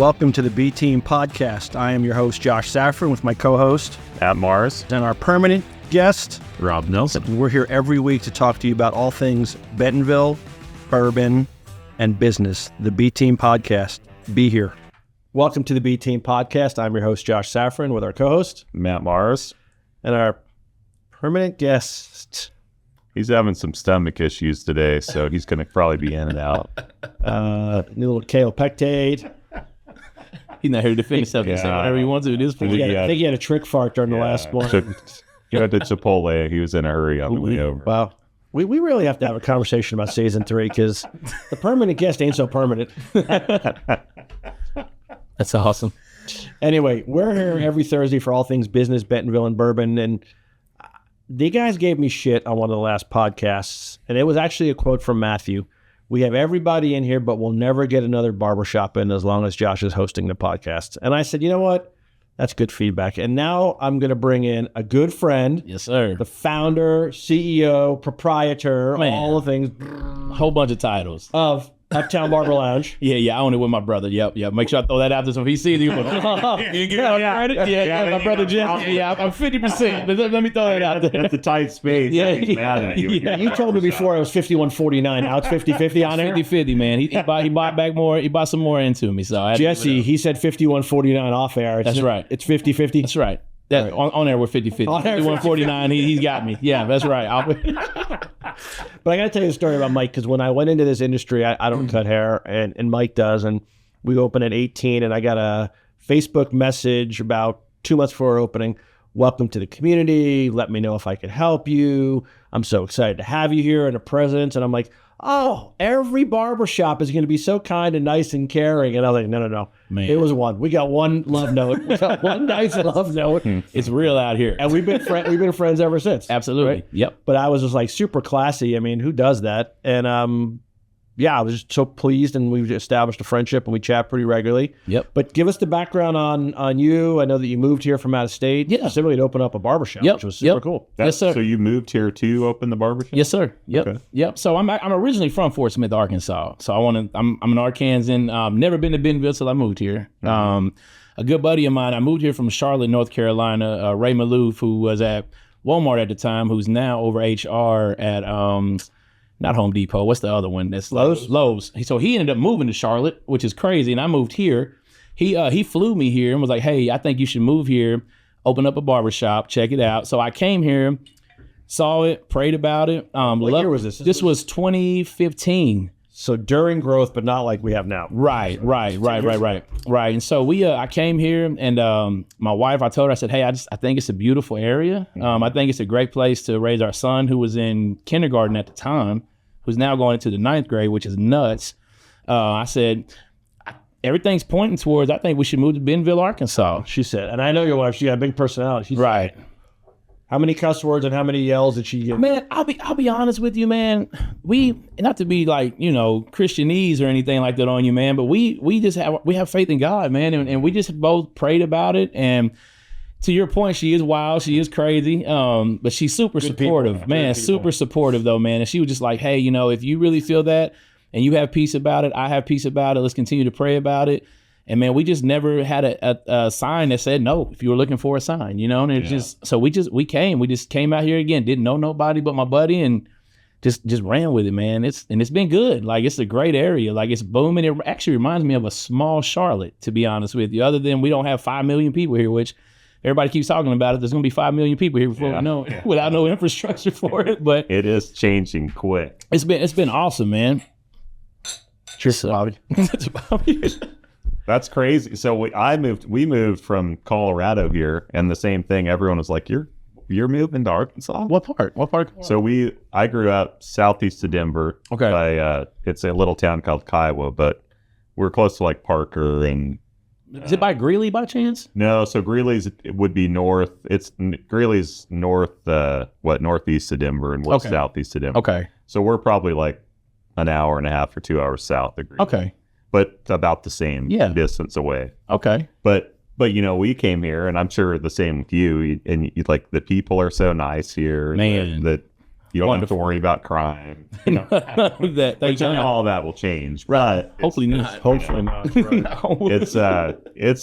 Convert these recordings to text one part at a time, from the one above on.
welcome to the B Team Podcast. I am your host, Josh Safran, with my co-host, Matt Mars, and our permanent guest, Rob Nelson. We're here every week to talk to you about all things Bentonville, bourbon, and business. The B Team Podcast. Be here. Welcome to the B Team Podcast. I'm your host, Josh Safran, with our co-host, Matt Mars, and our permanent guest. He's having some stomach issues today, so he's going to probably be in and out. New little kale pectate. He's not here to finish something. Yeah. Say whatever he wants to do. This I think he had a trick fart during the last one. He went to Chipotle. He was in a hurry on the way over. Wow. We really have to have a conversation about season 3 because the permanent guest ain't so permanent. That's awesome. Anyway, we're here every Thursday for all things business, Bentonville, and bourbon. And the guys gave me shit on one of the last podcasts, and it was actually a quote from Matthew. We have everybody in here, but we'll never get another barbershop in as long as Josh is hosting the podcast. And I said, you know what? That's good feedback. And now I'm going to bring in a good friend. Yes, sir. The founder, CEO, proprietor, all the things. A whole bunch of titles. Of Uptown Barber Lounge. Yeah, I own it with my brother. Yep. Make sure I throw that out there so if he sees it, you go, my brother Jim. Yeah, I'm 50%, but let me throw that out there. That's a tight space. Yeah. You told me before it was 51-49. Now it's 50-50 on there? 50-50, man. He bought back more. He bought some more into me. So Jesse, he said 51-49 off air. That's right. It's 50-50? That's right. That, right. On air, we're 50-50. 51-49, he's got me. Yeah, that's right. But I got to tell you a story about Mike, because when I went into this industry, I don't cut hair, and Mike does, and we open at 18, and I got a Facebook message about 2 months before opening. Welcome to the community. Let me know if I could help you. I'm so excited to have you here and a presence. And I'm like, oh, every barbershop is going to be so kind and nice and caring. And I was like, no. Man. It was one. We got one love note. We got one nice love note. It's real out here. And we've been friends ever since. Absolutely. Right? Yep. But I was just like super classy. I mean, who does that? And I was just so pleased, and we've established a friendship, and we chat pretty regularly. Yep. But give us the background on you. I know that you moved here from out of state, specifically to open up a barbershop, which was super cool. Yes, sir. So you moved here to open the barbershop? Yes, sir. Yep. Okay. Yep. So I'm originally from Fort Smith, Arkansas. So I'm an Arkansan. Never been to Bentonville till I moved here. Mm-hmm. A good buddy of mine, I moved here from Charlotte, North Carolina, Ray Malouf, who was at Walmart at the time, who's now over HR at not Home Depot. What's the other one? That's Lowe's. So he ended up moving to Charlotte, which is crazy. And I moved here. He flew me here and was like, hey, I think you should move here, open up a barbershop, check it out. So I came here, saw it, prayed about it. What year was this? This was 2015. So during growth, but not like we have now. Right. And so I came here, and my wife, I told her, I said, hey, I think it's a beautiful area. I think it's a great place to raise our son, who was in kindergarten at the time, who's now going into the 9th grade, which is nuts. I said, everything's pointing towards, I think we should move to Bentonville, Arkansas. She said, and I know your wife, she got a big personality. Right. How many cuss words and how many yells did she give? Man, I'll be honest with you, man. We, not to be like, Christianese or anything like that on you, man, but we have faith in God, man, and we just both prayed about it. And to your point, she is wild, she is crazy, but she's super supportive, man. Super supportive though, man. And she was just like, hey, if you really feel that and you have peace about it, I have peace about it. Let's continue to pray about it. And man, we just never had a sign that said no if you were looking for a sign, and it's just, so we just came out here again, didn't know nobody but my buddy, and just ran with it, man. It's been good. Like, it's a great area. Like, it's booming. It actually reminds me of a small Charlotte, to be honest with you, other than we don't have 5 million people here, which everybody keeps talking about it. There's going to be 5 million people here before we know it, without no infrastructure for it. But it is changing quick. It's been awesome, man. Cheers, Bobby. That's crazy. So we moved from Colorado here, and the same thing. Everyone was like, "You're moving to Arkansas? What part? So I grew up southeast of Denver. Okay. By it's a little town called Kiowa, but we're close to like Parker and. Is it by Greeley by chance? No. So Greeley's would be north. Greeley's north, northeast of Denver, and we're southeast of Denver. Okay. So we're probably like an hour and a half or 2 hours south of Greeley. Okay. But about the same distance away. Okay. But we came here, and I'm sure the same with you. And like, the people are so nice here. Man, You don't have to worry about crime. Thank God. All that will change. Right. Hopefully not. Hopefully not. No. It's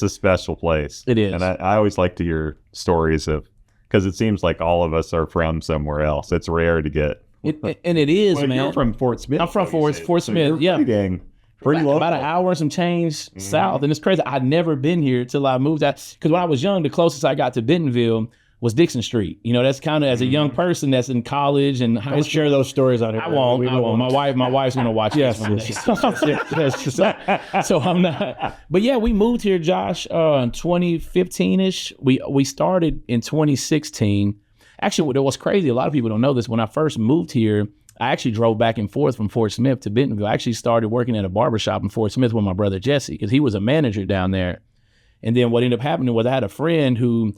a special place. It is. And I always like to hear stories of, because it seems like all of us are from somewhere else. It's rare to get. And it is, man. You're from Fort Smith. I'm from Fort Smith. Yeah. Pretty local. About an hour and some change south. And it's crazy. I'd never been here till I moved out. Because when I was young, the closest I got to Bentonville was Dixon Street. That's kind of, as a young person that's in college and high Don't school. share those stories out here. I won't. My wife's gonna watch this one day. So I'm not. But yeah, we moved here, Josh, in 2015-ish. We started in 2016. Actually, what's crazy, a lot of people don't know this. When I first moved here, I actually drove back and forth from Fort Smith to Bentonville. I actually started working at a barbershop in Fort Smith with my brother Jesse, because he was a manager down there. And then what ended up happening was I had a friend who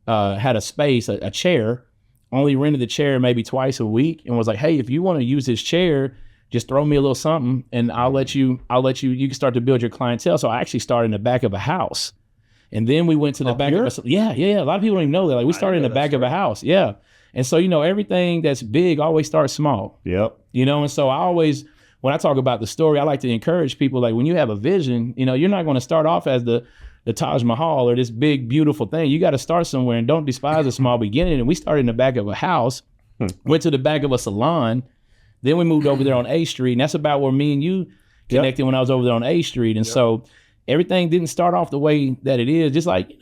had a space, a chair, only rented the chair maybe twice a week, and was like, hey, if you want to use this chair, just throw me a little something and I'll let you, you can start to build your clientele. So I actually started in the back of a house. And then we went to the back of a, yeah. A lot of people don't even know that. Like, we started in the back of a house. Yeah. And so, everything that's big always starts small. Yep. And so I always, when I talk about the story, I like to encourage people, like, when you have a vision, you're not going to start off as the Taj Mahal or this big, beautiful thing. You got to start somewhere, and don't despise a small beginning. And we started in the back of a house, went to the back of a salon. Then we moved over there on A Street. And that's about where me and you connected when I was over there on A Street. And so everything didn't start off the way that it is, just like,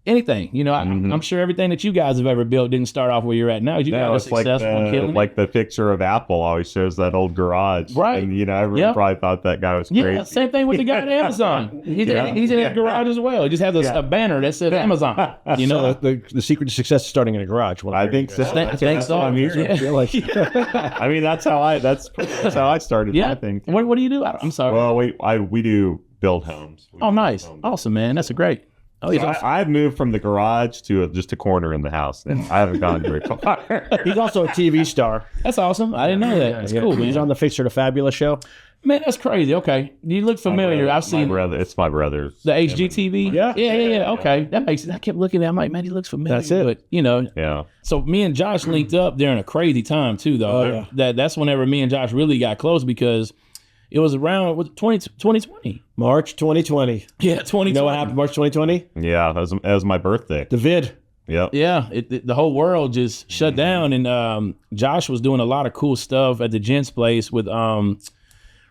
anything. I'm sure everything that you guys have ever built didn't start off where you're at now. You guys are successful and killing it. Like the picture of Apple always shows that old garage. Right. And, everyone probably thought that guy was crazy. Yeah, same thing with the guy at Amazon. He's in his garage as well. He just has a banner that says Amazon. So the secret to success is starting in a garage. I think so. I think so. I mean, that's how I started. Yeah. I think. What do you do? I'm sorry. Well, we do build homes. Nice. Awesome, man. That's great. Oh, so I've moved from the garage to just a corner in the house. And I haven't gone very far. He's also a TV star. That's awesome. I didn't know that. That's cool, man. He's on the Fixer to Fabulous show. Man, that's crazy. Okay. You look familiar. I've seen it's my brother's. The HGTV? Yeah. Okay. That makes sense. I kept looking at him like, man, he looks familiar. That's it. But, Yeah. So me and Josh linked up during a crazy time, too, though. That's whenever me and Josh really got close, because it was around 2020. March 2020. Yeah, 2020. You know what happened March 2020? Yeah, that was my birthday. The vid. Yep. Yeah, the whole world just shut down, and Josh was doing a lot of cool stuff at the Gents Place with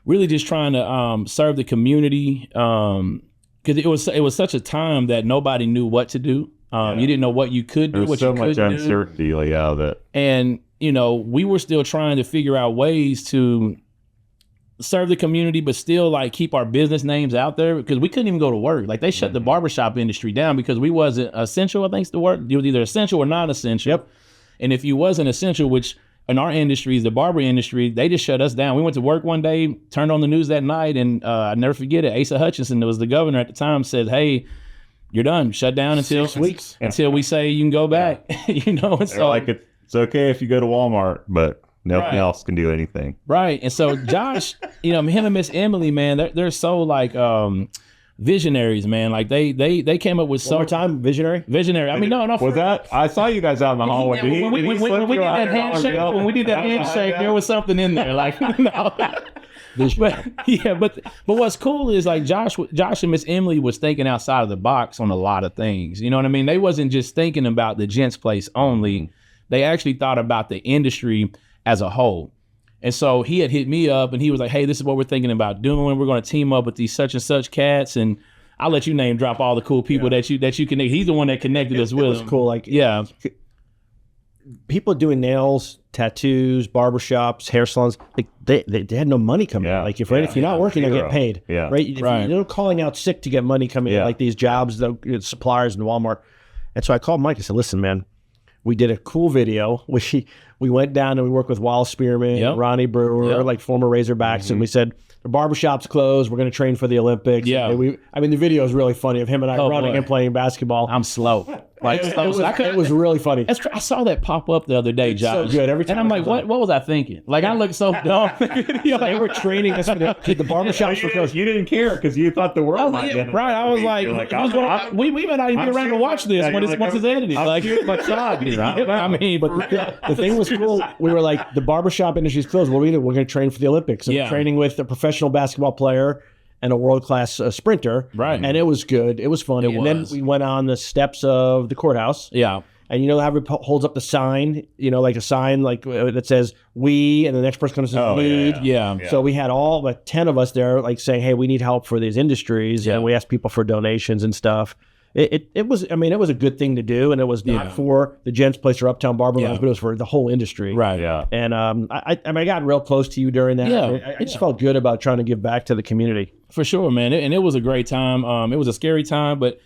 really just trying to serve the community, because it was such a time that nobody knew what to do. You didn't know what you could do, what you couldn't do. So much uncertainty, that. And we were still trying to figure out ways to serve the community, but still like keep our business names out there, because we couldn't even go to work. Like, they shut the barbershop industry down because we wasn't essential. I think the word, you was either essential or non-essential. Yep. And if you wasn't essential, which in our industry is the barber industry, they just shut us down. We went to work one day, turned on the news that night, and I never forget it. Asa Hutchinson, that was the governor at the time, said, "Hey, you're done. Shut down until 6 weeks until we say you can go back." And so like, it's okay if you go to Walmart, but nothing else can do anything. Right. And so Josh, him and Miss Emily, man, they're so like visionaries, man. Like they came up with One more time, visionary. I mean, no. Was that? I saw you guys out in the hallway. When we did that handshake, there was something in there. Like, no. But what's cool is, like, Josh and Miss Emily was thinking outside of the box on a lot of things. You know what I mean? They wasn't just thinking about the Gents Place only. They actually thought about the industry as a whole. And so he had hit me up and he was like, "Hey, this is what we're thinking about doing. We're going to team up with these such and such cats." And I'll let you name drop all the cool people that you connect. He's the one that connected us with. It was cool. Like, people doing nails, tattoos, barbershops, hair salons, like they had no money coming in. Like, if you're not working, you're getting paid. Yeah. Right. You're calling out sick to get money coming in, like these jobs, the suppliers in Walmart. And so I called Mike. I said, "Listen, man, we did a cool video. We went down and we worked with Wallace Spearman, Ronnie Brewer, like former Razorbacks, and we said, the barbershop's closed. We're going to train for the Olympics." Yeah. And the video is really funny of him and I running and playing basketball. I'm slow. Like it was really funny. I saw that pop up the other day, Josh. So good every time. And I'm like, what was I thinking? Like I look so dumb. They were training us for the barbershops for coach. You didn't care because you thought the world might get it. Right. I was like, we might not even be around to watch this once it's edited. Like, my job, I mean, but the thing was cool. We were like, the barbershop industry's closed. What do we do? We're going to train for the Olympics. So we're training with a professional basketball player and a world-class sprinter. Right. And it was good. It was funny. Then we went on the steps of the courthouse. Yeah. And how everybody holds up the sign, like a sign like that says we, and the next person comes and says need. Yeah. So we had all but 10 of us there like saying, hey, we need help for these industries. Yeah. And we asked people for donations and stuff. It was a good thing to do, and it was not for the Gents Place or Uptown Barber Lounge, but it was for the whole industry. Right. Yeah. And I got real close to you during that. Yeah. I just felt good about trying to give back to the community. For sure, man. And it was a great time. It was a scary time, but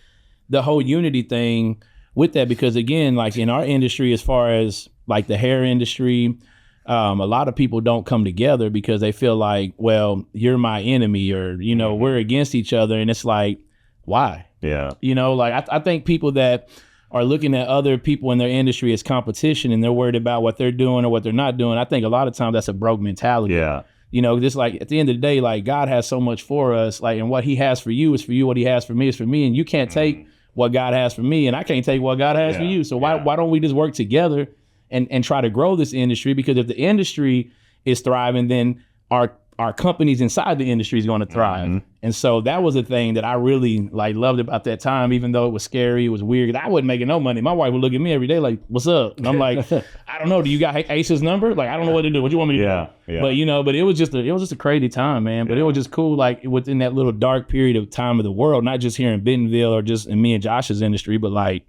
the whole unity thing with that, because again, like in our industry, as far as like the hair industry, a lot of people don't come together because they feel like, well, you're my enemy, or, we're against each other. And it's like, why? Yeah. I think people that are looking at other people in their industry as competition and they're worried about what they're doing or what they're not doing, I think a lot of times that's a broke mentality. Yeah. Just like at the end of the day, like God has so much for us, like, and what he has for you is for you. What he has for me is for me. And you can't take what God has for me, and I can't take what God has for you. So why don't we just work together and try to grow this industry? Because if the industry is thriving, then our companies inside the industry is going to thrive. Mm-hmm. And so that was a thing that I really loved about that time, even though it was scary, it was weird. I wasn't making no money. My wife would look at me every day like, what's up? And I'm like, I don't know. Do you got Ace's number? Like, I don't know what to do. What do you want me to do? Yeah. But it was just a crazy time, man. But it was just cool, like within that little dark period of time of the world, not just here in Bentonville or just in me and Josh's industry, but like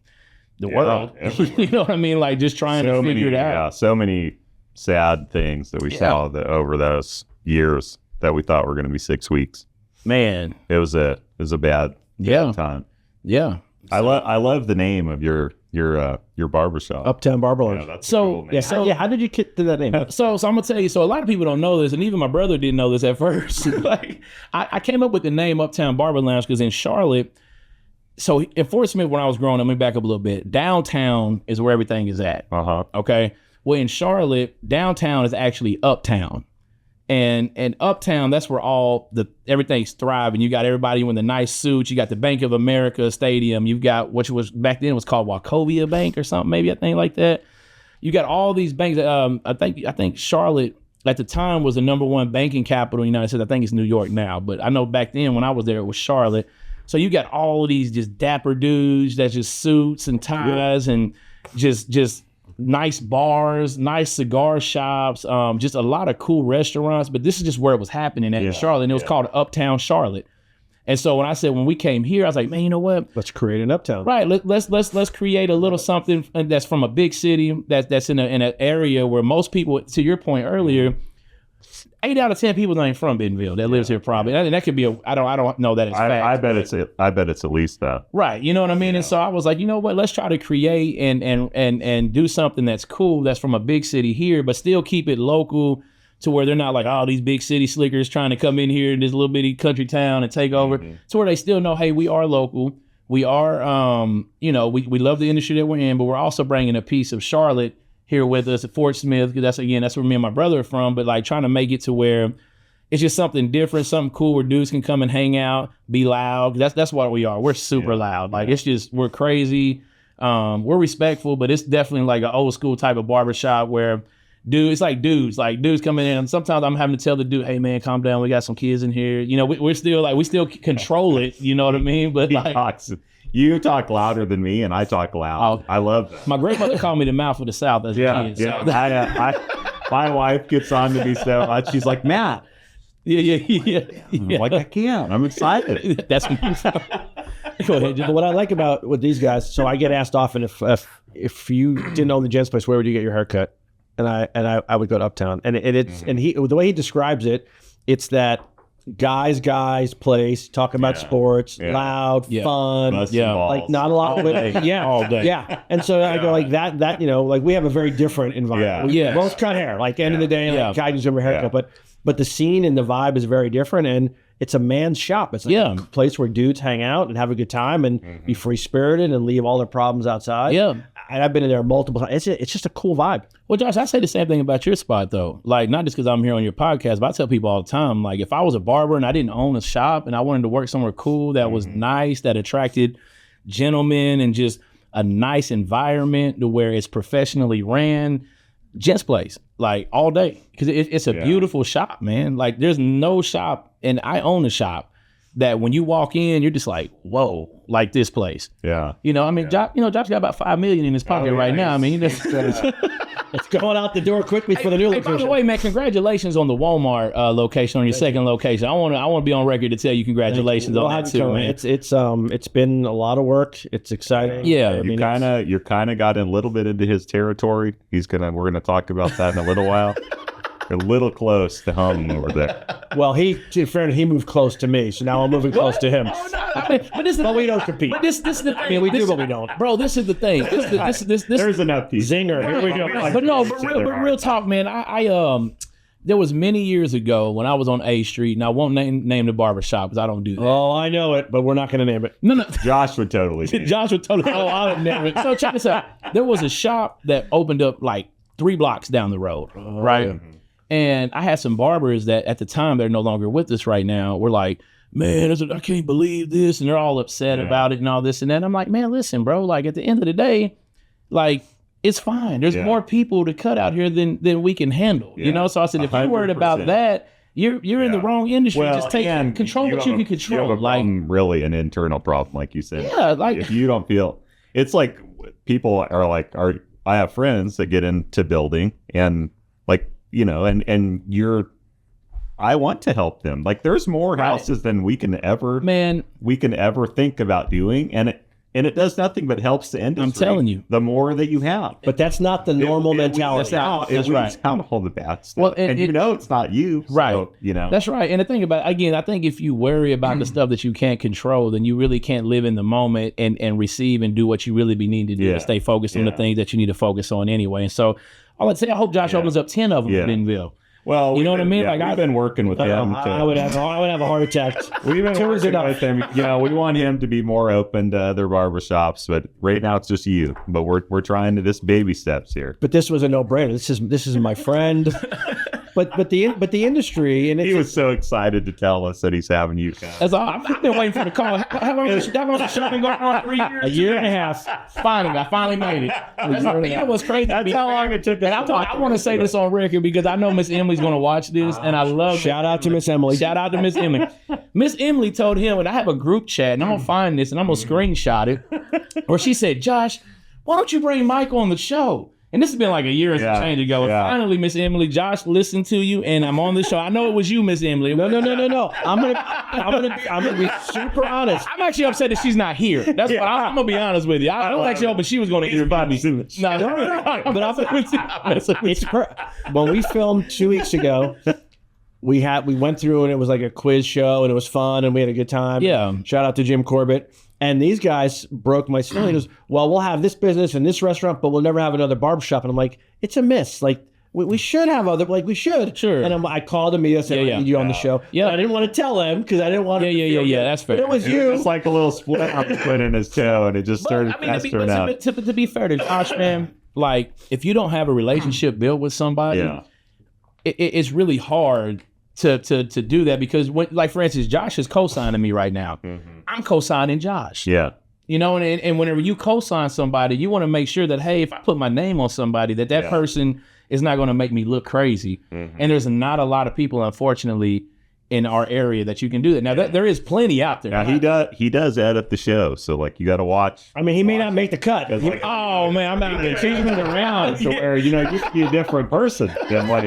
the world. You know what I mean? Like just trying to figure it out. Yeah, so many sad things that we saw over those years that we thought were going to be 6 weeks. Man, it was a bad time. Yeah, I love the name of your barbershop, Uptown Barber Lounge. That's cool name. How did you get to that name? So I'm gonna tell you. So a lot of people don't know this, and even my brother didn't know this at first. Like I came up with the name Uptown Barber Lounge because in Charlotte. So in Fort Smith, when I was growing up, let me back up a little bit. Downtown is where everything is at. Okay. Well, in Charlotte, downtown is actually uptown. And uptown, that's where everything's thriving. You got everybody in the nice suits. You got the Bank of America Stadium. You've got what was back then was called Wachovia Bank or something, maybe I think like that. You got all these banks. I think Charlotte at the time was the number one banking capital in the United States. I think it's New York now, but I know back then when I was there, it was Charlotte. So you got all of these just dapper dudes that's just suits and ties and just nice bars, nice cigar shops, just a lot of cool restaurants. But this is just where it was happening in Charlotte, and it was called Uptown Charlotte. And so when we came here, I was like, man, you know what? Let's create an uptown. Right. Let's create a little something that's from a big city that's in an area where most people, to your point earlier, 8 out of 10 people not even from Bentonville that lives here probably. And that could be I don't know that it's fact. I bet it's at least that. Right. You know what I mean? And so I was like, you know what, let's try to create and do something that's cool, that's from a big city here, but still keep it local to where they're not like, oh, these big city slickers trying to come in here in this little bitty country town and take over. To where they still know, hey, we are local. We are, we love the industry that we're in, but we're also bringing a piece of Charlotte here with us at Fort Smith, because that's where me and my brother are from, but like trying to make it to where it's just something different, something cool where dudes can come and hang out, be loud. That's what we are. We're super loud. Like it's just, we're crazy. We're respectful, but it's definitely like an old school type of barbershop where it's like dudes coming in. And sometimes I'm having to tell the dude, hey man, calm down. We got some kids in here. We still control it. You know what I mean? But you talk louder than me, and I talk loud. I love that. My grandmother called me the mouth of the South as a kid. Yeah. My wife gets on to me so much. She's like, Matt. Yeah. I'm like, I can't. I'm excited. That's Go ahead. What I like with these guys, so I get asked often if you didn't own the Gents Place, where would you get your hair cut? And I would go to Uptown. And the way he describes it, it's that guys place, talking about sports, loud, fun, like not a lot of it. All day. And so I go like that, like we have a very different environment. We both cut hair, like end of the day, like guy just over a haircut. But the scene and the vibe is very different. it's a man's shop. It's like a place where dudes hang out and have a good time and be free spirited and leave all their problems outside. Yeah. And I've been in there multiple times. It's just a cool vibe. Well, Josh, I say the same thing about your spot though. Like, not just because I'm here on your podcast, but I tell people all the time, like, if I was a barber and I didn't own a shop and I wanted to work somewhere cool that was nice, that attracted gentlemen and just a nice environment to where it's professionally ran, Gents Place, like, all day. Because it's a beautiful shop, man. Like, there's no shop, and I own a shop, that when you walk in, you're just like, whoa, like this place. Yeah. You know, I mean, Josh got about $5 million in his pocket right now. I mean, it's going out the door quickly for the new location. By the way, man, congratulations on the Walmart location, on your second location. I want to be on record to tell you congratulations on that too, man. It's been a lot of work. It's exciting. Yeah, you kind of got a little bit into his territory. We're gonna talk about that in a little while. You're a little close to home over there. Well, in fairness, he moved close to me, so now I'm moving close to him. But we don't compete. But this is the thing. I mean, we do, but we don't. Bro, this is the thing. There's enough piece. Zinger. Here we go. But real talk, man. I there was many years ago when I was on A Street, and I won't name the barbershop because I don't do that. Oh, I know it, but we're not going to name it. No. Josh would totally. Josh would totally. Oh, I would never. So check this out. There was a shop that opened up like 3 blocks down the road, right? Yeah. And I had some barbers that at the time, they're no longer with us right now, were like, man, I can't believe this. And they're all upset about it and all this and that. I'm like, man, listen, bro, like at the end of the day, like, it's fine. There's more people to cut out here than we can handle, you know? So I said, if you're worried about that, you're in the wrong industry. Well, just control what you can control. You have a problem, really an internal problem, like you said. Yeah, like if you don't feel, it's like people are like, I have friends that get into building and like, you know, I want to help them. Like, there's more houses than we can ever think about doing, and it does nothing but helps the industry. I'm telling you, the more that you have. But that's not the normal mentality. That's right. Out all the bad stuff. Well, and you know it's not you, right? So, you know, that's right. And the thing about, again, I think if you worry about the stuff that you can't control, then you really can't live in the moment and receive and do what you really need to do to stay focused on the things that you need to focus on anyway. And so, I hope Josh opens up 10 of them in Bentonville. Well, you know what I mean? Like, I've been working with him. I would have a heart attack. We've been working with him. You know, we want him to be more open to other barbershops, but right now it's just you. But we're trying to just baby steps here. But this was a no-brainer. This is my friend. But the industry, and he was so excited to tell us that he's having you guys. I've been waiting for the call. How long has the show been going on? 3 years? A year and a half. I finally made it. You know what's crazy? That's how long it took. And I want to say this on record because I know Miss Emily's going to watch this, and I love. Shout out to Miss Emily. Shout out to Miss Emily. Miss Emily told him, and I have a group chat, and I'm gonna find this, and I'm gonna screenshot it, where she said, "Josh, why don't you bring Mike on the show?" And this has been like a year and some change ago. And finally, Miss Emily, Josh listened to you, and I'm on the show. I know it was you, Miss Emily. No. I'm gonna be super honest. I'm actually upset that she's not here. That's what I'm gonna be honest with you. I was actually hoping she was gonna interview me. No. But when we filmed 2 weeks ago, we went through and it was like a quiz show and it was fun and we had a good time. Yeah. Shout out to Jim Corbett. And these guys broke my spiel. He goes, well, we'll have this business and this restaurant, but we'll never have another barbershop. And I'm like, it's a miss. Like, we should have other, like, we should. Sure. And I called him. I said, I need you on the show. Yeah. I didn't want to tell him because I didn't want to. Yeah. That's fair. But it was you. It's like a little split out put in his toe, and it just started festering out. To be fair to Josh, man, like, if you don't have a relationship built with somebody, it's really hard to do that because, like, for instance, Josh is co-signing me right now. Mm-hmm. I'm co-signing Josh. Yeah. You know, and whenever you co-sign somebody, you want to make sure that, hey, if I put my name on somebody, that person is not going to make me look crazy. Mm-hmm. And there's not a lot of people, unfortunately, in our area that you can do that. Now, there is plenty out there. Now, he does edit the show, so, like, you got to watch. I mean, he may not make the cut. Man, I'm out there changing it around. To where, you know, you can be a different person than what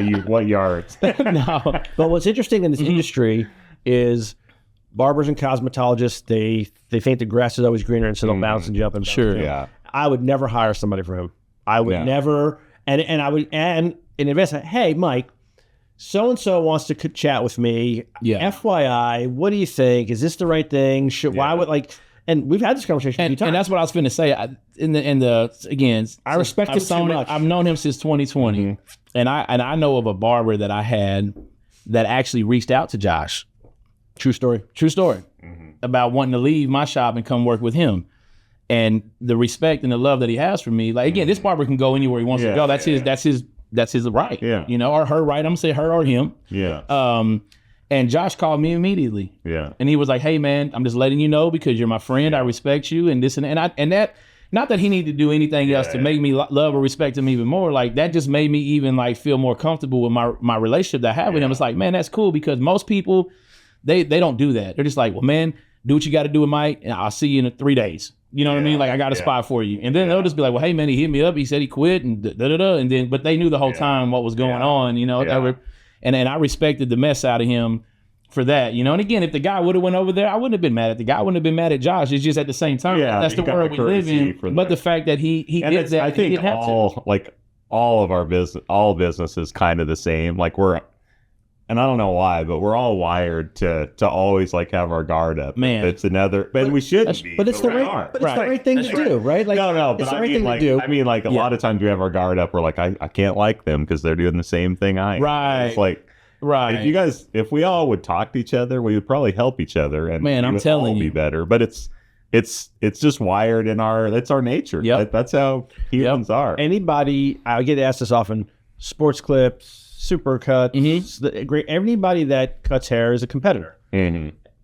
you are. No. But what's interesting in this industry is barbers and cosmetologists, they think the grass is always greener, and so they'll bounce and jump and sure. Yeah. I would never hire somebody for him. I would never, and I would, and in advance, hey, Mike, so-and-so wants to chat with me. Yeah. FYI, what do you think? Is this the right thing? Why would, like, and we've had this conversation a few times. And that's what I was going to say. Again, I respect him so much. I've known him since 2020. Mm-hmm. And I know of a barber that I had that actually reached out to Josh True story. True story. About wanting to leave my shop and come work with him. And the respect and the love that he has for me. Like, again, this barber can go anywhere he wants to go. That's his right. Yeah. You know, or her right. I'm gonna say her or him. Yeah. And Josh called me immediately. Yeah. And he was like, hey man, I'm just letting you know because you're my friend. I respect you and this and that. Not that he needed to do anything else to make me love or respect him even more. Like, that just made me even like feel more comfortable with my relationship that I have with him. It's like, man, that's cool, because most people, they don't do that. They're just like, well, man, do what you got to do with Mike, and I'll see you in 3 days. You know what I mean? Like, I got a spot for you. And then they'll just be like, well, hey man, he hit me up. He said he quit and da-da-da. And then, but they knew the whole time what was going on, you know, and I respected the mess out of him for that, you know. And again, if the guy would have went over there, I wouldn't have been mad at the guy. I wouldn't have been mad at Josh. It's just at the same time, that's the world we live in. But the fact that he did that, I think all of our business is kind of the same. Like, and I don't know why, but we're all wired to always like have our guard up. Man, it's another, but we shouldn't be. But it's the right thing to do, right? Like, no, it's but the I right mean, thing like, to do. I mean, like a lot of times we have our guard up. We're like, I can't like them because they're doing the same thing I am. Right. It's like, right. If we all would talk to each other, we would probably help each other, and man, I'm telling you, be better. But it's just wired in that's our nature. Yep. That's how humans are. Anybody, I get asked this often, sports clips, supercuts, anybody that cuts hair is a competitor.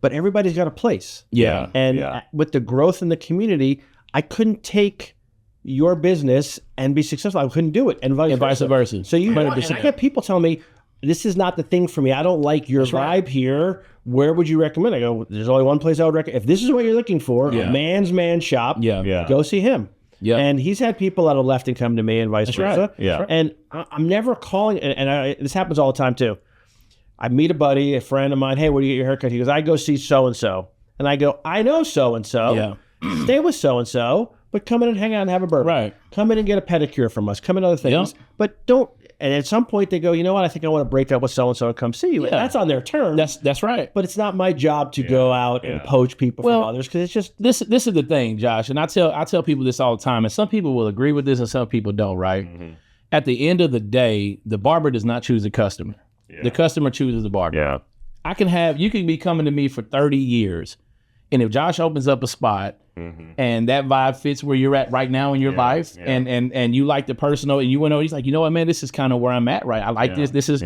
But everybody's got a place. Yeah. And with the growth in the community, I couldn't take your business and be successful. I couldn't do it, and vice versa. So I get people telling me, this is not the thing for me. I don't like your vibe here. Where would you recommend? I go, there's only one place I would recommend. If this is what you're looking for, a man's man shop, go see him. Yeah. And he's had people that have left and come to me and vice versa. Right. Yeah. And I'm never calling, this happens all the time too. I meet a buddy, a friend of mine, hey, where do you get your haircut? He goes, I go see so-and-so. And I go, I know so-and-so. Yeah. Stay with so-and-so, but come in and hang out and have a bourbon. Right. Come in and get a pedicure from us. Come in other things. Yeah. But don't. And at some point they go, you know what? I think I want to break up with so-and-so and come see you. Yeah. That's on their terms. That's right. But it's not my job to go out and poach people from others, because it's just... This is the thing, Josh, and I tell people this all the time, and some people will agree with this and some people don't, right? Mm-hmm. At the end of the day, the barber does not choose the customer. Yeah. The customer chooses the barber. Yeah. You can be coming to me for 30 years, and if Josh opens up a spot, and that vibe fits where you're at right now in your life, and you like the personal, and you went over, he's like, you know what, man, this is kind of where I'm at, right? I like this. This is,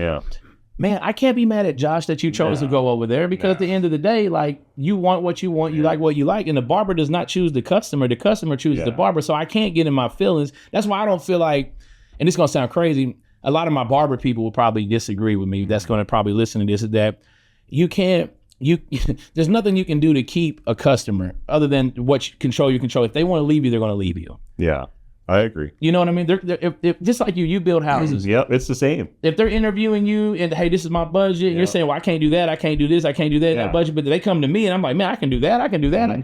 man, I can't be mad at Josh that you chose to go over there, because at the end of the day, like, you want what you want, you like what you like, and the barber does not choose the customer chooses the barber. So I can't get in my feelings. That's why I don't feel like, and it's gonna sound crazy, a lot of my barber people will probably disagree with me, that's gonna probably listen to this, is that you can't, there's nothing you can do to keep a customer other than what you control. If they want to leave you, they're going to leave you. Yeah, I agree. You know what I mean? If just like you build houses. Yep, it's the same. If they're interviewing you and, hey, this is my budget, and you're saying, well, I can't do that, I can't do this, I can't do that, that budget, but they come to me and I'm like, man, I can do that, I can do that.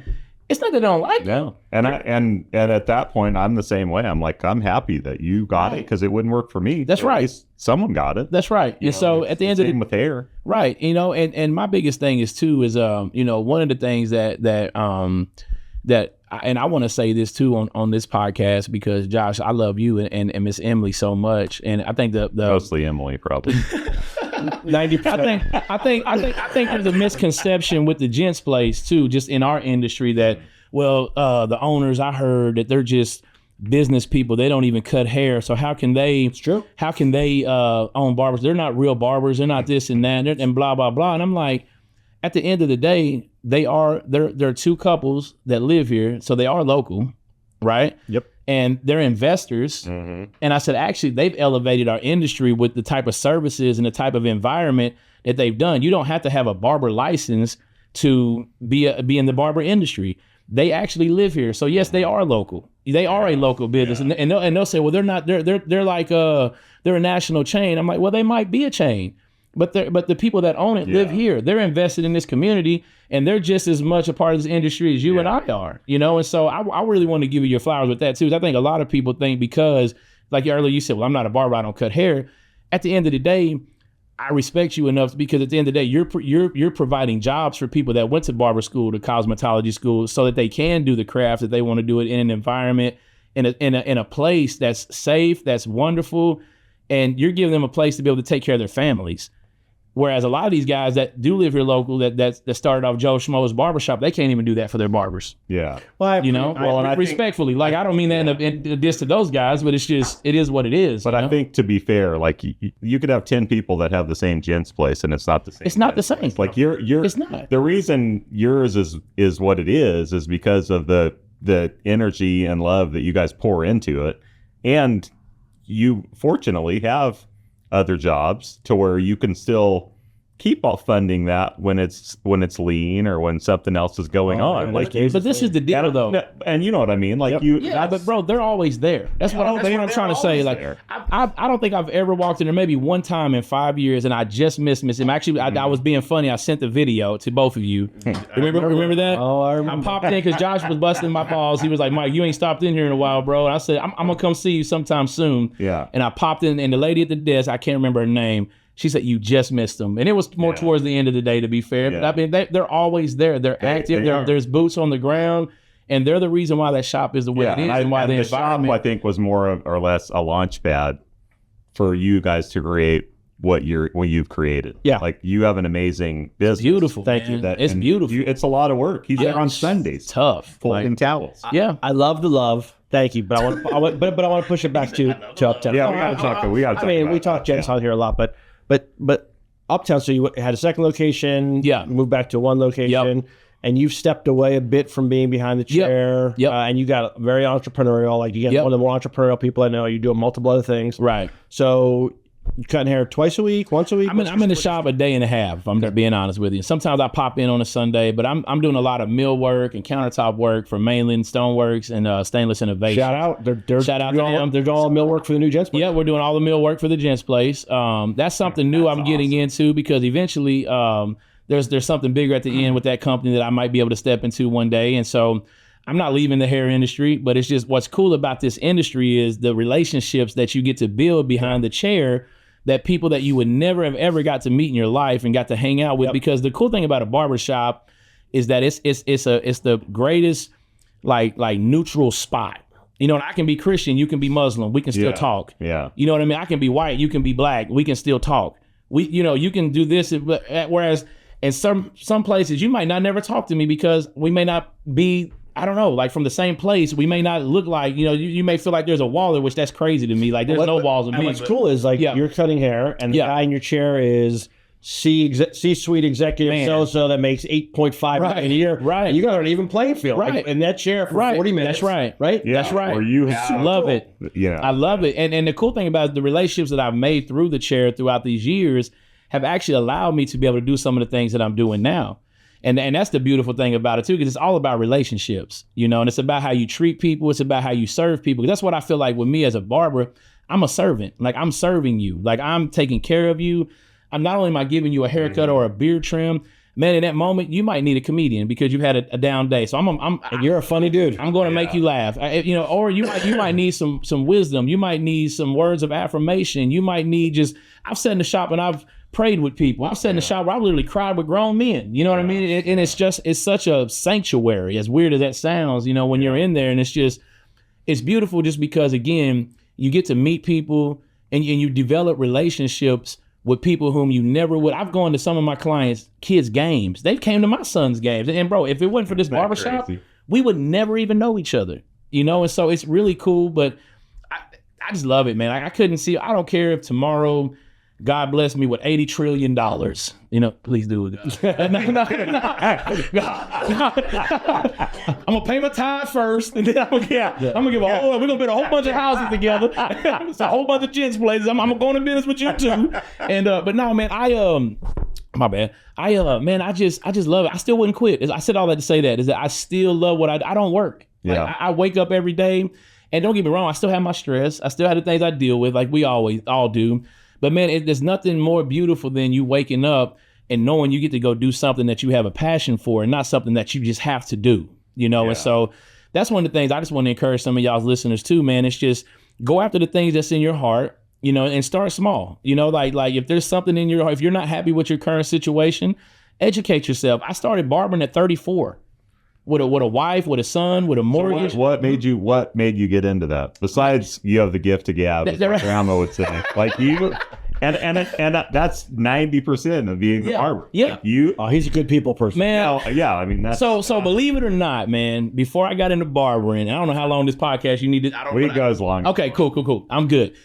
It's not that they don't like it. No. And at that point, I'm the same way. I'm like, I'm happy that you got it, because it wouldn't work for me. That's right. Someone got it. That's right. And so at the end of the day, with hair. Right. You know, and my biggest thing is too is you know, one of the things that and I want to say this too on this podcast, because Josh, I love you and Miss Emily so much, and I think the mostly Emily probably 90%. I think there's a misconception with the gents place too, just in our industry, that the owners, I heard that they're just business people, they don't even cut hair, so how can they? It's true. How can they own barbers? They're not real barbers. They're not this and that and blah blah blah. And I'm like, at the end of the day, they're two couples that live here, so they are local, right? Yep. And they're investors. Mm-hmm. And I said, actually, they've elevated our industry with the type of services and the type of environment that they've done. You don't have to have a barber license to be in the barber industry. They actually live here. So yes, they are local. They are a local business. Yeah. And they'll say, well, they're not, they're like, they're a national chain. I'm like, well, they might be a chain, but the people that own it live here. They're invested in this community, and they're just as much a part of this industry as you and I are, you know? And so I really want to give you your flowers with that too. I think a lot of people think, because like earlier you said, well, I'm not a barber, I don't cut hair. At the end of the day, I respect you enough, because at the end of the day, you're providing jobs for people that went to barber school, to cosmetology school, so that they can do the craft that they want to do it in an environment, in a place that's safe, that's wonderful, and you're giving them a place to be able to take care of their families. Whereas a lot of these guys that do live here local, that started off Joe Schmo's barbershop, they can't even do that for their barbers. Yeah. Well, Respectfully, like I don't mean that in a diss to those guys, but it is what it is. But I think to be fair, like you could have 10 people that have the same gents place and it's not the same. It's not the same. Place. Like it's not. The reason yours is what it is because of the energy and love that you guys pour into it. And you fortunately have other jobs to where you can still keep funding that when it's lean or when something else is going on. But this is the deal, though. And you know what I mean? Like but bro, they're always there. That's what I'm trying to say. Like, I don't think I've ever walked in there maybe one time in 5 years, and I just missed him. Actually, I was being funny. I sent the video to both of you. Remember that? Oh, I remember. I popped in because Josh was busting my balls. He was like, Mike, you ain't stopped in here in a while, bro. And I said, I'm gonna come see you sometime soon. Yeah. And I popped in, and the lady at the desk, I can't remember her name. She said, you just missed them. And it was more towards the end of the day, to be fair. Yeah. But I mean, they're always there. They're active. There's boots on the ground. And they're the reason why that shop is the way it is. And why the environment. Shop, I think, was more or less a launch pad for you guys to create what you've created. Yeah. Like, you have an amazing business. Beautiful. Thank you. It's beautiful. It's a lot of work. He's there on Sundays. Tough. Folding towels. I love the love. Thank you, but I want to push it back to Uptown. Yeah, we got to talk. We talk gents out here a lot, but Uptown. So you had a second location. Yeah. You moved back to one location, and you've stepped away a bit from being behind the chair. Yep. And you got very entrepreneurial. Like, you get one of the more entrepreneurial people I know. You do multiple other things. Right. So you cutting hair twice a week, once a week? I'm in the shop a day and a half, if I'm being honest with you. Sometimes I pop in on a Sunday, but I'm doing a lot of mill work and countertop work for Mainland Stoneworks and Stainless Innovation. Shout out. Shout out to them. They're doing all the mill work for the new gents place. Yeah, we're doing all the mill work for the gents place. That's something new I'm getting into, because eventually there's something bigger at the end with that company that I might be able to step into one day. And so I'm not leaving the hair industry, but it's just what's cool about this industry is the relationships that you get to build behind the chair, that people that you would never have ever got to meet in your life and got to hang out with. Because the cool thing about a barbershop is that it's the greatest like neutral spot. You know, and I can be Christian, you can be Muslim, we can still talk. Yeah. You know what I mean? I can be white, you can be black, we can still talk. You can do this, whereas in some places you might not never talk to me because we may not be, I don't know, like from the same place. We may not look like, you may feel like there's a wall there, which that's crazy to me. Like, there's no walls in me. What's cool is, like, you're cutting hair, and the guy in your chair is C-suite executive so that makes $8.5 million a year. Right. And you got an even playing field. Right. Like, in that chair for 40 minutes. That's right. Right? Yeah. That's right. Or you I love it. Yeah. I love it. And the cool thing about the relationships that I've made through the chair throughout these years have actually allowed me to be able to do some of the things that I'm doing now. And that's the beautiful thing about it too, because it's all about relationships, and it's about how you treat people. It's about how you serve people. That's what I feel like with me as a barber. I'm a servant. Like, I'm serving you. Like, I'm taking care of you. I'm not only am I giving you a haircut or a beard trim, man, in that moment, you might need a comedian because you've had a down day. So and you're a funny dude. I'm going to make you laugh. Or you might need some wisdom. You might need some words of affirmation. You might need I've sat in the shop and I've prayed with people. I've sat in the shop where I literally cried with grown men. You know what I mean? And it's such a sanctuary, as weird as that sounds, when you're in there, and it's beautiful just because, again, you get to meet people and you develop relationships with people whom you never would. I've gone to some of my clients' kids' games. They came to my son's games. And bro, if it wasn't for this barbershop, we would never even know each other, And so it's really cool, but I just love it, man. I couldn't see, I don't care if tomorrow God bless me with $80 trillion. Please do it, God. No. I'm gonna pay my tithe first, and then I'm gonna give we're gonna build a whole bunch of houses together. It's a whole bunch of gents places. I'm gonna go into business with you too. And but no, man, my bad. Man, I just love it. I still wouldn't quit. I said all that to say that I still love what I don't work. Yeah. Like, I wake up every day, and don't get me wrong, I still have my stress. I still have the things I deal with, like we all do. But man, there's nothing more beautiful than you waking up and knowing you get to go do something that you have a passion for, and not something that you just have to do, And so that's one of the things I just want to encourage some of y'all's listeners too, man. It's just go after the things that's in your heart, and start small. Like if there's something in your heart, if you're not happy with your current situation, educate yourself. I started barbering at 34. With a wife, with a son, with a mortgage. So what made you get into that? Besides, you have the gift of gab, as my grandma would say. Like, And that's 90% of being a barber. Yeah. Like you, he's a good people person. Man, yeah, I mean, that's so believe it or not, man, before I got into barbering, I don't know how long this podcast you needed. we go as long. Okay, cool. I'm good.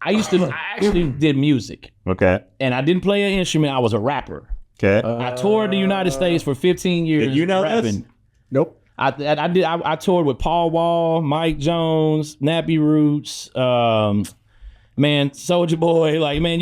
I actually did music. Okay. And I didn't play an instrument. I was a rapper. Okay. I toured the United States for 15 years. Did you know rapping. this? Nope. I toured with Paul Wall, Mike Jones, Nappy Roots, man, Soulja Boy. Like, man,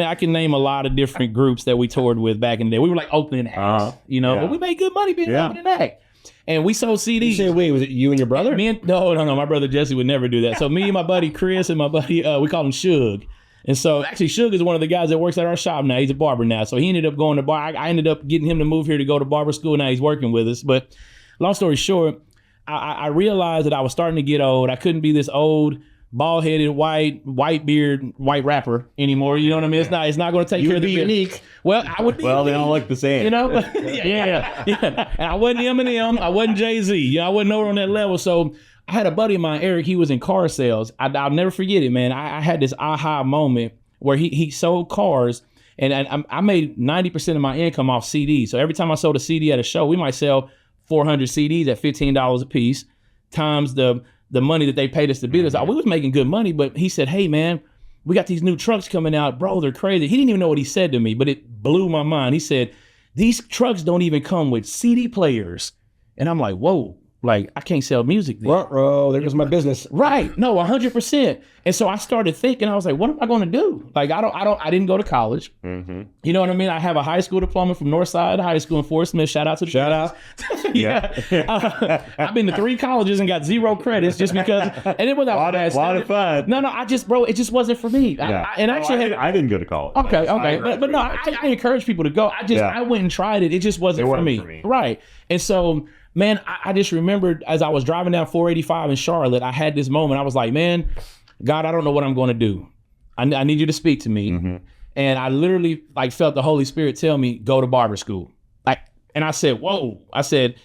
I can name a lot of different groups that we toured with back in the day. We were like opening acts, but we made good money being an opening act. And we sold CDs. You say, wait, was it you and your brother? No. My brother Jesse would never do that. So me and my buddy Chris and my buddy, we call him Suge. And so actually Suge is one of the guys that works at our shop now. He's a barber now. So he ended up going to bar. I ended up getting him to move here to go to barber school. Now he's working with us. But long story short, I realized that I was starting to get old. I couldn't be this old, bald-headed, white beard, white rapper anymore. You know what I mean? It's not going to take care of the unique. Well, I would be. Well, unique, they all look the same. You know? yeah. And I wasn't Eminem. I wasn't Jay-Z. I wasn't nowhere on that level. So I had a buddy of mine, Eric. He was in car sales. I'll never forget it, man. I had this aha moment where he sold cars, and I made 90% of my income off CDs. So every time I sold a CD at a show, we might sell 400 CDs at $15 a piece, times the money that they paid us to beat us. We was making good money, but he said, hey, man, we got these new trucks coming out. Bro, they're crazy. He didn't even know what he said to me, but it blew my mind. He said, these trucks don't even come with CD players. And I'm like, whoa, like, I can't sell music then. Ruh-roh, there goes my business. Right. No, 100%. And so I started thinking, I was like, what am I going to do? Like, I didn't go to college. Mm-hmm. You know what I mean? I have a high school diploma from Northside High School in Fort Smith. Shout out to the Shout out. yeah. I've been to 3 colleges and got 0 credits just because, and it was a lot of fun. No, it just wasn't for me. Yeah. I didn't go to college. Okay. But no, I encourage people to go. I went and tried it. It just wasn't for me. Right. And so, man, I just remembered as I was driving down 485 in Charlotte, I had this moment. I was like, man, God, I don't know what I'm going to do. I need you to speak to me. Mm-hmm. And I literally felt the Holy Spirit tell me, go to barber school. And I said, whoa. I said,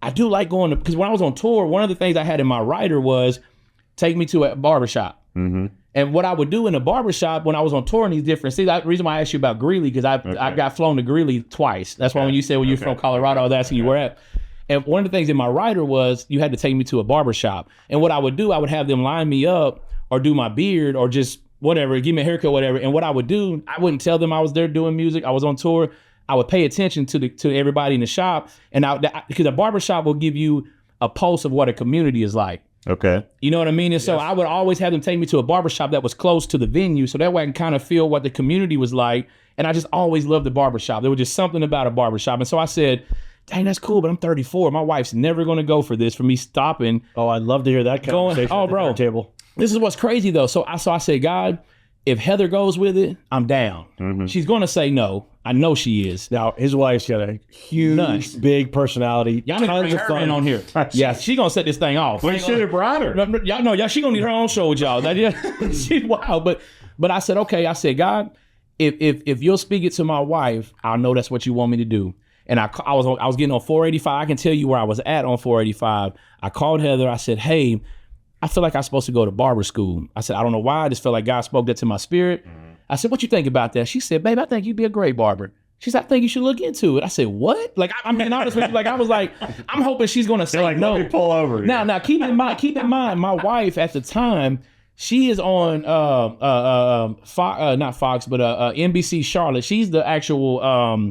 I do like going to, because when I was on tour, one of the things I had in my rider was take me to a barbershop. Mm-hmm. And what I would do in a barbershop when I was on tour in these different cities, the reason why I asked you about Greeley, because I got flown to Greeley twice. That's why when you said, well, you're from Colorado, I was asking you where at. And one of the things in my rider was you had to take me to a barbershop. And what I would do, I would have them line me up or do my beard or just whatever, give me a haircut, whatever. And what I would do, I wouldn't tell them I was there doing music. I was on tour. I would pay attention to everybody in the shop. And because a barbershop will give you a pulse of what a community is like. Okay. You know what I mean? And so I would always have them take me to a barbershop that was close to the venue. So that way I can kind of feel what the community was like. And I just always loved the barbershop. There was just something about a barbershop. And so I said, dang, that's cool, but I'm 34. My wife's never going to go for this, for me stopping. Oh, I'd love to hear that conversation at the dinner table. This is what's crazy, though. So I said, God, if Heather goes with it, I'm down. Mm-hmm. She's going to say no. I know she is. Now, his wife's got a huge, big personality. Y'all need to bring her in on here. Yeah, she's going to set this thing off. We should have brought her. Y'all know, she going to need her own show with y'all. She's wild. But I said, okay. I said, God, if you'll speak it to my wife, I'll know that's what you want me to do. And I was getting on 485. I can tell you where I was at on 485. I called Heather. I said, hey, I feel like I'm supposed to go to barber school. I said, I don't know why. I just felt like God spoke that to my spirit. Mm-hmm. I said, what you think about that? She said, babe, I think you'd be a great barber. She said, I think you should look into it. I said, what? I'm being honest with you. I was like, I'm hoping she's going to say no. Let me pull over. Now, keep in mind, my wife at the time, she is on not Fox, but NBC Charlotte. She's the actual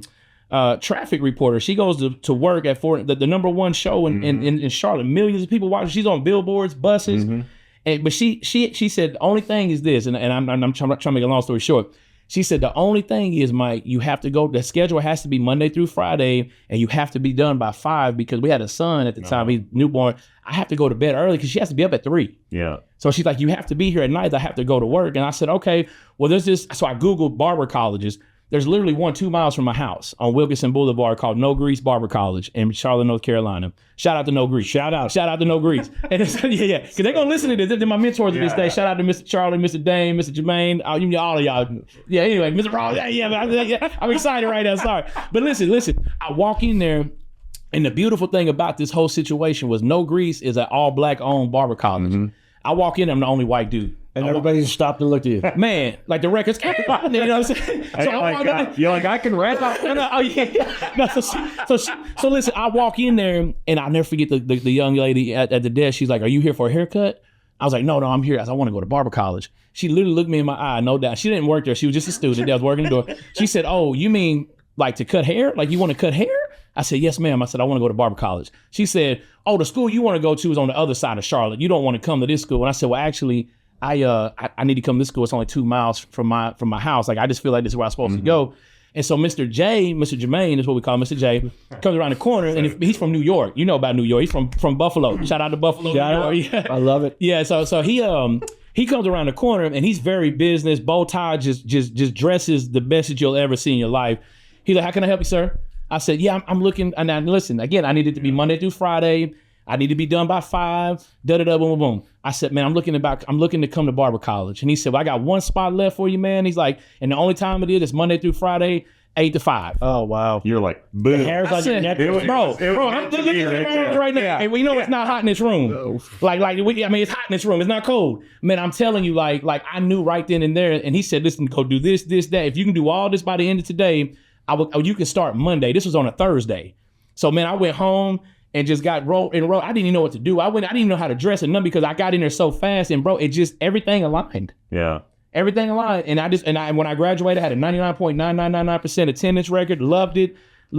traffic reporter. She goes to work at the number one show in Charlotte. Millions of people watch. She's on billboards, buses. Mm-hmm. But she said the only thing is this, and I'm trying to make a long story short. She said the only thing is, Mike, you have to go. The schedule has to be Monday through Friday, and you have to be done by 5 because we had a son at the time. He's newborn. I have to go to bed early because she has to be up at 3. Yeah. So she's like, you have to be here at night. I have to go to work. And I said, okay. Well, there's this. So I Googled barber colleges. There's literally one 2 miles from my house on Wilkinson Boulevard called No Grease Barber College in Charlotte, North Carolina. Shout out to No Grease. Shout out to No Grease. And it's, yeah. Because they're going to listen to this. They're my mentors this day. Shout out to Mr. Charlie, Mr. Dane, Mr. Jermaine, all of y'all. Yeah, anyway, Mr. Ross. Yeah. I'm excited right now. Sorry. But listen. I walk in there, and the beautiful thing about this whole situation was No Grease is an all-black owned barber college. Mm-hmm. I walk in, I'm the only white dude. And everybody just stopped and looked at you. Man, like the records, you know what I'm saying? You're like, I can rap. Oh yeah. No, so listen, I walk in there and I'll never forget the young lady at the desk. She's like, "Are you here for a haircut?" I was like, no, I'm here. I want to go to barber college. She literally looked me in my eye, no doubt. She didn't work there. She was just a student that was working the door. She said, "Oh, you mean like to cut hair? Like you want to cut hair?" I said, "Yes, ma'am." I said, "I want to go to barber college." She said, "Oh, the school you want to go to is on the other side of Charlotte. You don't want to come to this school." And I said, "Well, actually, I need to come to this school. It's only 2 miles from my house. Like I just feel like this is where I'm supposed to go." And so Mr. Jermaine is what we call Mr. J, comes around the corner, and he's from New York. You know about New York. He's from Buffalo. Shout out to Buffalo, New York. Yeah. I love it. Yeah. So he comes around the corner, and he's very business, bow tie, just dresses the best that you'll ever see in your life. He's like, "How can I help you, sir?" I said, "Yeah, I'm looking." And now listen, again, I need it to be Monday through Friday. I need to be done by 5. Boom, boom, boom. I said, "Man, I'm looking to come to barber college." And he said, "Well, I got 1 spot left for you, man." He's like, "And the only time it is Monday through Friday, 8 to 5. Oh, wow. You're like, boom. Hair's on your neck. Bro, I'm looking at right now. And we know it's not hot in this room. It's hot in this room. It's not cold. Man, I'm telling you, like I knew right then and there. And he said, "Listen, go do this, that. If you can do all this by the end of today, you can start Monday." This was on a Thursday. So, man, I went home and just got rolled. I didn't even know what to do. I didn't even know how to dress or nothing because I got in there so fast. And, bro, it just, everything aligned. Yeah. Everything aligned. And when I graduated, I had a 99.9999% attendance record. Loved it.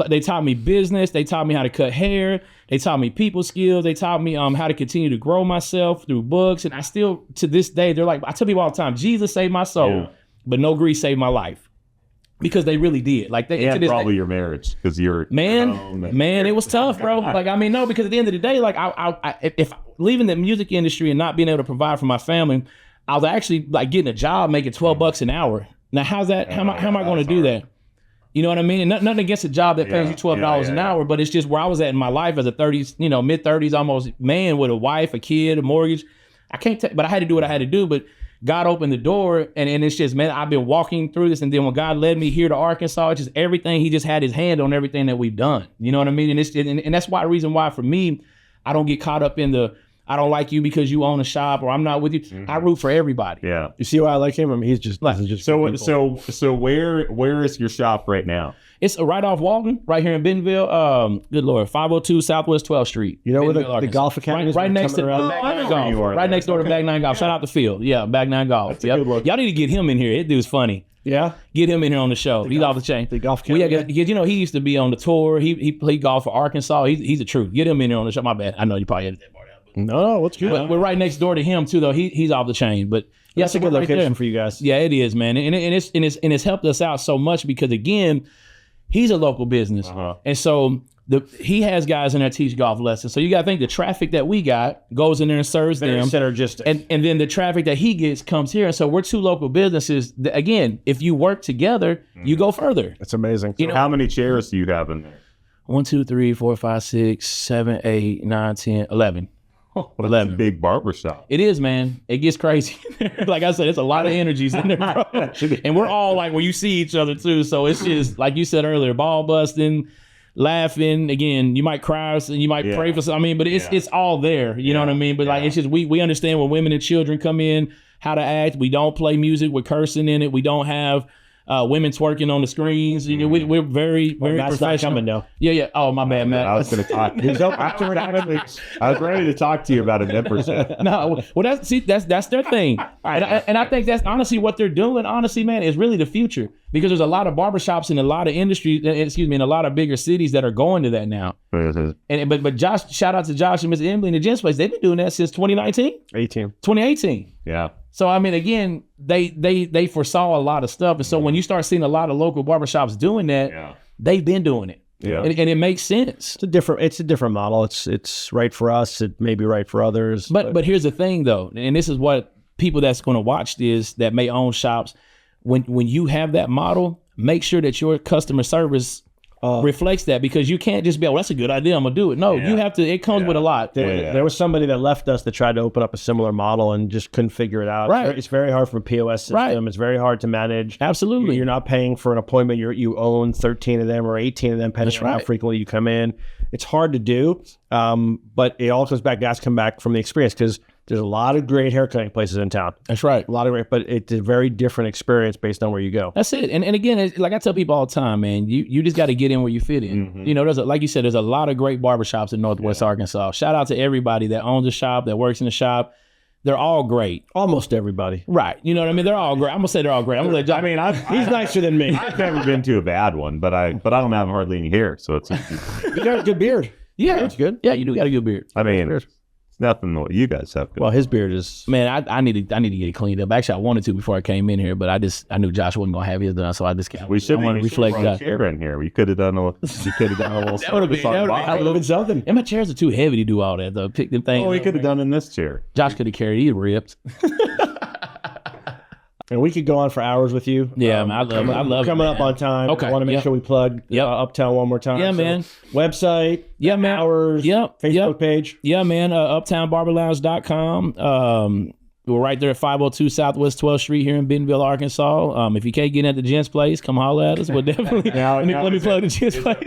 They taught me business. They taught me how to cut hair. They taught me people skills. They taught me how to continue to grow myself through books. And I still, to this day, they're like, I tell people all the time, Jesus saved my soul, but No Grease saved my life. Because they really did. Like they and probably your marriage, because you're man, it was tough, bro. Like no, because at the end of the day, like if leaving the music industry and not being able to provide for my family, I was actually like getting a job making $12 an hour. Now how's that? How am I going to do that? You know what I mean? And nothing against a job that pays you $12 an hour, but it's just where I was at in my life as a 30s, mid 30s, almost man with a wife, a kid, a mortgage. I can't but I had to do what I had to do. But God opened the door, and it's just, man, I've been walking through this, and then when God led me here to Arkansas, it's just everything. He just had his hand on everything that we've done. You know what I mean? And that's why the reason why for me, I don't get caught up in I don't like you because you own a shop or I'm not with you. Mm-hmm. I root for everybody. Yeah. You see why I like him? I mean, he's just so where is your shop right now? It's right off Walton, right here in Bentonville. Good Lord, 502 Southwest 12th Street. You know where the golf academy is? Right next to Bag 9 Golf. Right next door to Bag 9 Golf. Shout out to Phil. Yeah, Bag 9 Golf. That's a good look. Y'all need to get him in here. That dude's funny. Yeah? Get him in here on the show. He's off the chain. The golf academy. Well, yeah, he used to be on the tour. He played golf for Arkansas. He's a truth. Get him in here on the show. My bad. I know you probably edited that part out. No, what's good? We're right next door to him too, though. He's off the chain. But yeah, that's a good location for you guys. Yeah, it is, man. And it's helped us out so much because again, he's a local business. And so he has guys in there teach golf lessons. So you got to think the traffic that we got goes in there and serves them. Synergistic. And then the traffic that he gets comes here. And so we're 2 local businesses. Again, if you work together, you go further. That's amazing. So how many chairs do you have in there? 1, 2, 3, 4, 5, 6, 7, 8, 9, 10, 11. Well, 11. A big barbershop. It is, man. It gets crazy. Like I said, it's a lot of energies in there, bro. And we're all like, when you see each other too. So it's just, like you said earlier, ball busting, laughing. Again, you might cry and you might pray for something. I mean, but it's all there. You know what I mean? But like, it's just, we understand when women and children come in, how to act. We don't play music with cursing in it. We don't have women twerking on the screens. You know, we're very, very professional. Coming now. Yeah. Oh, my bad, Matt. I was going to talk. I was ready to talk to you about a membership. No, well, that's their thing, and I think that's honestly what they're doing. Honestly, man, is really the future because there's a lot of barbershops in a lot of industries. In a lot of bigger cities that are going to that now. But Josh, shout out to Josh and Miss Emily and the Gents Place. They've been doing that since 2018. Yeah. So I mean, again, they foresaw a lot of stuff, and so when you start seeing a lot of local barbershops doing that, they've been doing it. Yeah. And it makes sense. It's a different model. It's right for us. It may be right for others. But here's the thing though, and this is what people that's going to watch this that may own shops, when you have that model, make sure that your customer service reflects that, because you can't just be, that's a good idea, I'm gonna do it. No, you have to, it comes with a lot. There was somebody that left us that tried to open up a similar model and just couldn't figure it out. Right. It's very hard for a POS system. Right. It's very hard to manage. Absolutely. You're not paying for an appointment. You own 13 of them or 18 of them, depending on how frequently you come in. It's hard to do, but it all comes back. Guys come back from the experience because there's a lot of great haircutting places in town. That's right. A lot of great, but it's a very different experience based on where you go. That's it. And again, it's, like I tell people all the time, man, you just got to get in where you fit in. You know, like you said, there's a lot of great barbershops in Northwest Arkansas. Shout out to everybody that owns a shop, that works in the shop. They're all great. Almost everybody. Right. You know what I mean? They're all great. I'm going to say they're all great. I'm going to let he's nicer than me. I've never been to a bad one, but I don't have hardly any hair, so it's. You got a good beard. Yeah. It's good. Yeah, you do got a good beard. I mean, it's nothing what you guys have. Well, his beard is. Man, I need to get it cleaned up. Actually, I wanted to before I came in here, but I knew Josh wasn't gonna have his done, so I just we should want to reflect that. chair in here. We could have done a little. That would have been something. And my chairs are too heavy to do all that though. Pick them things. Oh, we could have done in this chair. Josh could have carried. He ripped. And we could go on for hours with you. Yeah, man, I love coming it, up on time. Okay, I want to make sure we plug Uptown one more time. Yeah, man. Website. Yeah, man. Hours. Yep. Facebook page. Yeah, man. UptownBarberLounge.com. We're right there at 502 Southwest 12th Street here in Bentonville, Arkansas. If you can't get in at the Gents Place, come holler at us. We'll definitely let me plug the Gents Place.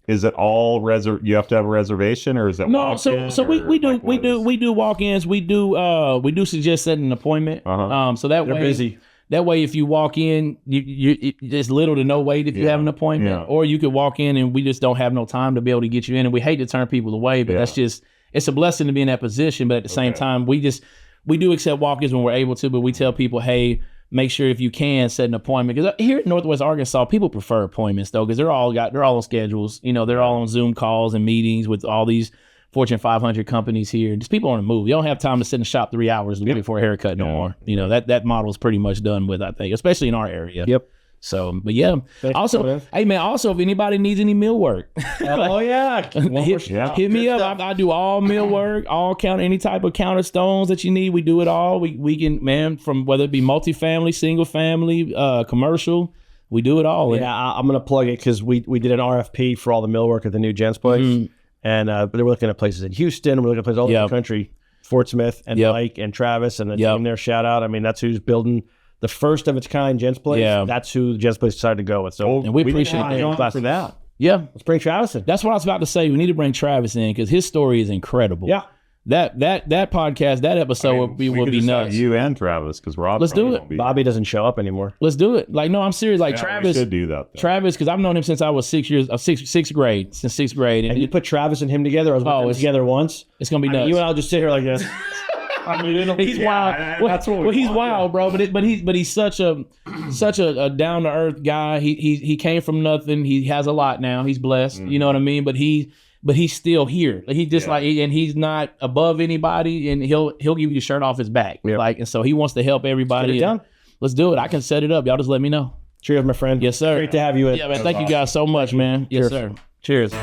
Is it all you have to have a reservation, or is it no? So we do walk-ins. We do suggest setting an appointment. So that They're way busy. That way, if you walk in, there's little to no wait if you have an appointment, or you could walk in and we just don't have no time to be able to get you in, and we hate to turn people away, but that's just. It's a blessing to be in that position, but at the same time, we do accept walk-ins when we're able to, but we tell people, hey, make sure if you can set an appointment. Because here in Northwest Arkansas, people prefer appointments though, because they're all on schedules. You know, they're all on Zoom calls and meetings with all these Fortune 500 companies here. Just people on the move. You don't have time to sit in the shop 3 hours before a haircut no more. You know, that model is pretty much done with, I think, especially in our area. Yep. So, but yeah. Also, hey man. Also, if anybody needs any mill work, hit me up. I do all mill work, any type of counter stones that you need. We do it all. We can, man, from whether it be multifamily, single family, commercial, we do it all. Yeah, I'm gonna plug it because we did an RFP for all the millwork at the new Gents Place, and but they're looking at places in Houston. We're looking at places all over the country. Fort Smith and Mike and Travis and the team there. Shout out. I mean, that's who's building the first of its kind Gents Place. Yeah. That's who the Gents Place decided to go with. So and we appreciate that. For that. Yeah. Let's bring Travis in. That's what I was about to say. We need to bring Travis in because his story is incredible. Yeah. That podcast, that episode would be nuts. You and Travis, because Rob. Let's do it. Bobby doesn't show up anymore. Let's do it. Like, no, I'm serious. Like Travis. We should do that. Though. Travis, because I've known him since I was sixth grade. Since sixth grade. And you put Travis and him together. I was with them together once. It's gonna be nuts. You and I'll just sit here like this. I mean, he's wild. He's wild, bro. But he's such a down to earth guy. He came from nothing. He has a lot now. He's blessed. You know what I mean. But he's still here. He just and he's not above anybody. And he'll give you the shirt off his back. Yep. Like, and so he wants to help everybody. Let's do it. I can set it up. Y'all just let me know. Cheers, my friend. Yes, sir. Great to have you in. Yeah, man. Thank you guys so much, man. Yes, sir. Cheers.